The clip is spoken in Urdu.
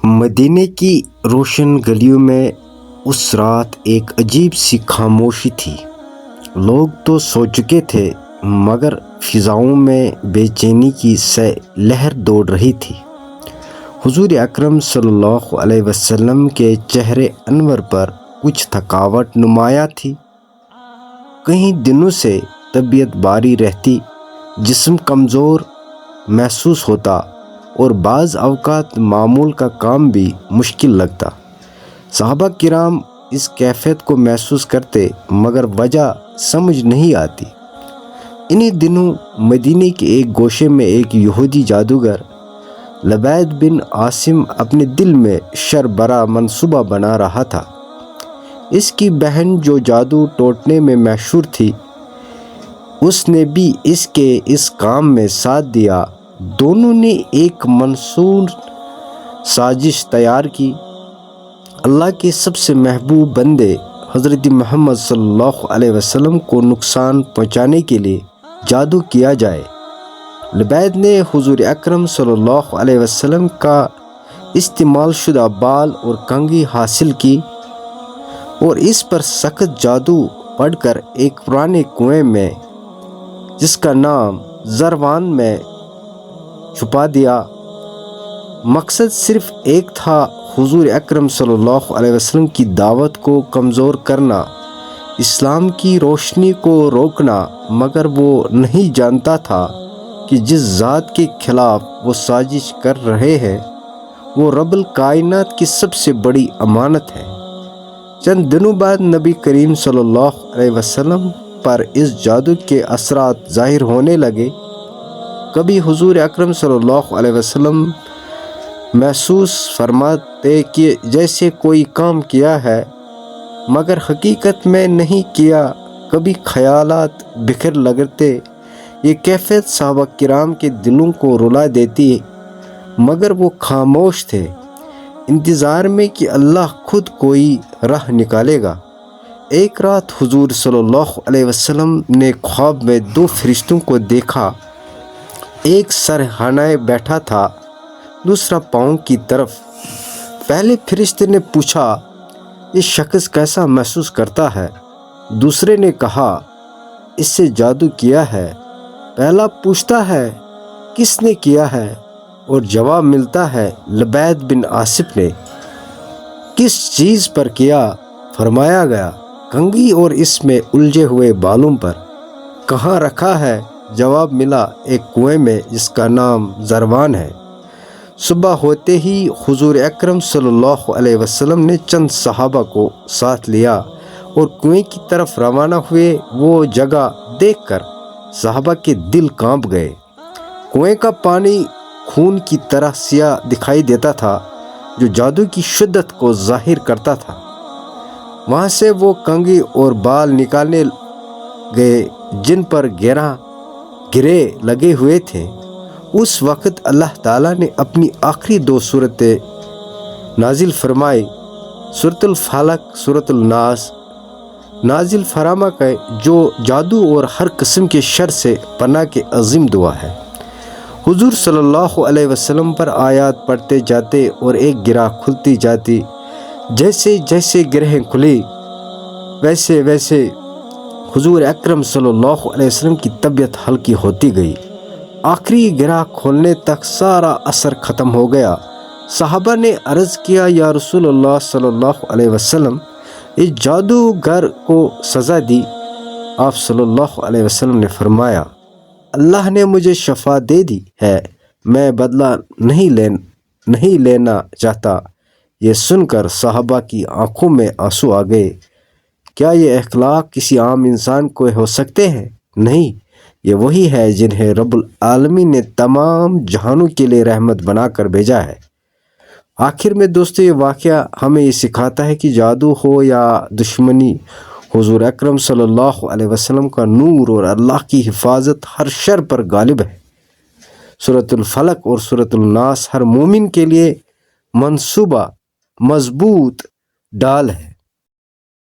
مدینے کی روشن گلیوں میں اس رات ایک عجیب سی خاموشی تھی۔ لوگ تو سو چکے تھے مگر فضاؤں میں بے چینی کی لہر دوڑ رہی تھی۔ حضور اکرم صلی اللہ علیہ وسلم کے چہرے انور پر کچھ تھکاوٹ نمایاں تھی۔ کئی دنوں سے طبیعت باری رہتی، جسم کمزور محسوس ہوتا اور بعض اوقات معمول کا کام بھی مشکل لگتا۔ صحابہ کرام اس کیفیت کو محسوس کرتے مگر وجہ سمجھ نہیں آتی۔ انہی دنوں مدینے کے ایک گوشے میں ایک یہودی جادوگر لبید بن عاصم اپنے دل میں شربرا منصوبہ بنا رہا تھا۔ اس کی بہن جو جادو ٹوٹنے میں مشہور تھی، اس نے بھی اس کے اس کام میں ساتھ دیا۔ دونوں نے ایک منصور سازش تیار کی۔ اللہ کے سب سے محبوب بندے حضرت محمد صلی اللہ علیہ وسلم کو نقصان پہنچانے کے لیے جادو کیا جائے۔ لبید نے حضور اکرم صلی اللہ علیہ وسلم کا استعمال شدہ بال اور کنگھی حاصل کی اور اس پر سخت جادو پڑھ کر ایک پرانے کنویں میں جس کا نام زروان میں چھپا دیا۔ مقصد صرف ایک تھا، حضور اکرم صلی اللہ علیہ وسلم کی دعوت کو کمزور کرنا، اسلام کی روشنی کو روکنا، مگر وہ نہیں جانتا تھا کہ جس ذات کے خلاف وہ سازش کر رہے ہیں وہ رب الکائنات کی سب سے بڑی امانت ہے۔ چند دنوں بعد نبی کریم صلی اللہ علیہ وسلم پر اس جادو کے اثرات ظاہر ہونے لگے۔ کبھی حضور اکرم صلی اللہ علیہ وسلم محسوس فرماتے کہ جیسے کوئی کام کیا ہے مگر حقیقت میں نہیں کیا، کبھی خیالات بکھر لگتے۔ یہ کیفیت صحابہ کرام کے دلوں کو رلا دیتی مگر وہ خاموش تھے، انتظار میں کہ اللہ خود کوئی راہ نکالے گا۔ ایک رات حضور صلی اللہ علیہ وسلم نے خواب میں دو فرشتوں کو دیکھا، ایک سرہانے بیٹھا تھا، دوسرا پاؤں کی طرف۔ پہلے فرشتے نے پوچھا، یہ شخص کیسا محسوس کرتا ہے؟ دوسرے نے کہا، اس سے جادو کیا ہے۔ پہلا پوچھتا ہے، کس نے کیا ہے؟ اور جواب ملتا ہے، لبید بن عاصم نے۔ کس چیز پر کیا؟ فرمایا گیا، کنگھی اور اس میں الجھے ہوئے بالوں پر۔ کہاں رکھا ہے؟ جواب ملا، ایک کنویں میں جس کا نام زروان ہے۔ صبح ہوتے ہی حضور اکرم صلی اللہ علیہ وسلم نے چند صحابہ کو ساتھ لیا اور کنویں کی طرف روانہ ہوئے۔ وہ جگہ دیکھ کر صحابہ کے دل کانپ گئے۔ کنویں کا پانی خون کی طرح سیاہ دکھائی دیتا تھا جو جادو کی شدت کو ظاہر کرتا تھا۔ وہاں سے وہ کنگھی اور بال نکالنے گئے جن پر گرے لگے ہوئے تھے۔ اس وقت اللہ تعالیٰ نے اپنی آخری دو سورتیں نازل فرمائی، سورۃ الفلق، سورۃ الناس نازل فرما کہ جو جادو اور ہر قسم کے شر سے پناہ کے عظیم دعا ہے۔ حضور صلی اللہ علیہ وسلم پر آیات پڑھتے جاتے اور ایک گرہ کھلتی جاتی۔ جیسے جیسے گرہیں کھلی ویسے ویسے حضور اکرم صلی اللہ علیہ وسلم کی طبیعت ہلکی ہوتی گئی۔ آخری گرہ کھولنے تک سارا اثر ختم ہو گیا۔ صحابہ نے عرض کیا، یا رسول اللہ صلی اللہ علیہ وسلم، اس جادوگر کو سزا دی۔ آپ صلی اللہ علیہ وسلم نے فرمایا، اللہ نے مجھے شفا دے دی ہے، میں بدلہ نہیں لینا چاہتا۔ یہ سن کر صحابہ کی آنکھوں میں آنسو آ گئے۔ کیا یہ اخلاق کسی عام انسان کو ہو سکتے ہیں؟ نہیں، یہ وہی ہے جنہیں رب العالمین نے تمام جہانوں کے لیے رحمت بنا کر بھیجا ہے۔ آخر میں دوستو، یہ واقعہ ہمیں یہ سکھاتا ہے کہ جادو ہو یا دشمنی، حضور اکرم صلی اللہ علیہ وسلم کا نور اور اللہ کی حفاظت ہر شر پر غالب ہے۔ سورۃ الفلق اور سورۃ الناس ہر مومن کے لیے منصوبہ مضبوط ڈال ہے۔